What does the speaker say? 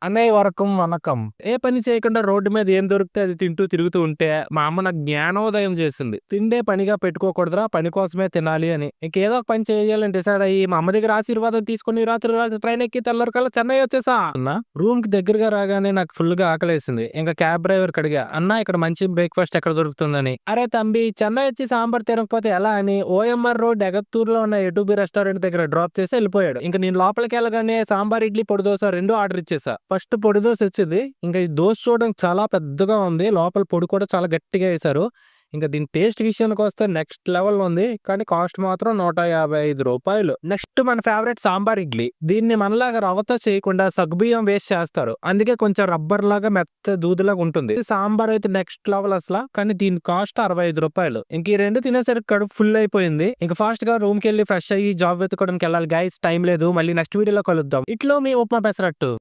అన్నయ్య వరకం వనకం. ఏ పని చేయకుండా రోడ్డు మీద ఏం దొరికితే అది తింటూ తిరుగుతూ ఉంటే, మా అమ్మ నాకు జ్ఞానోదయం చేసింది. తిండే పనిగా పెట్టుకోకూడదురా! పని కోసమే తినాలి అని. ఇంకేదో ఒక పని చేయాలని డిసైడ్ అయ్యి, మా అమ్మ దగ్గర ఆశీర్వాదం తీసుకొని రాత్రి ట్రైన్ ఎక్కి తెల్లారికల్లా చెన్నై వచ్చేసా అన్న. రూమ్‌కి దగ్గరగా రాగానే నాకు ఫుల్‌గా ఆకలేసింది. ఇంక క్యాబ్ డ్రైవర్‌కి అడిగా, "అన్నా ఇక్కడ మంచి బ్రేక్‌ఫాస్ట్ ఎక్కడ దొరుకుతుందని?" "అరే తంబి చెన్నై వచ్చి సాంబార్ తినకపోతే ఎలా" అని ఓఎంఆర్ రోడ్ ఎగత్తూరులో ఉన్న ఎటుబి రెస్టారెంట్ దగ్గర డ్రాప్ చేసి ఎళ్ళిపోయాడు. ఇంక నేను లోపలికెళ్ళగానే సాంబార్, ఇడ్లీ, పొడి దోస 2 ఆర్డర్ ఇచ్చేసా. ఫస్ట్ పొడి దోస వచ్చింది. ఇంక ఈ దోస చూడడానికి చాలా పెద్దగా ఉంది. లోపల పొడి కూడా చాలా గట్టిగా ఏశారు. ఇంక దీని టేస్ట్ విషయానికొస్తే నెక్స్ట్ లెవెల్‌లో ఉంది. కానీ కాస్ట్ మాత్రం రూ. 155. నెక్స్ట్ మన ఫేవరెట్ సాంబార్ ఇడ్లీ. దీన్ని మనలాగా రవ్వతో చేయకుండా సగ్గుబియ్యం వేసి చేస్తారు. అందుకే కొంచెం రబ్బర్‌లాగా మెత్త దూదిలాగా ఉంటుంది. సాంబార్ అయితే నెక్స్ట్ లెవెల్ అసల. కానీ దీని కాస్ట్ రూ. 65. ఇంక ఈ 2 తినేసరికి కడుపు ఫుల్ అయిపోయింది. ఇంక ఫాస్ట్‌గా రూమ్‌కెళ్ళి ఫ్రెష్ అయ్యి జాబ్ వెతుక్కోవడానికెళ్ళాలి గైస్. టైం లేదు. మళ్ళీ నెక్స్ట్ వీడియోలో కలుద్దాం. ఇట్లు మీ ఉప్మా పెసరట్టు.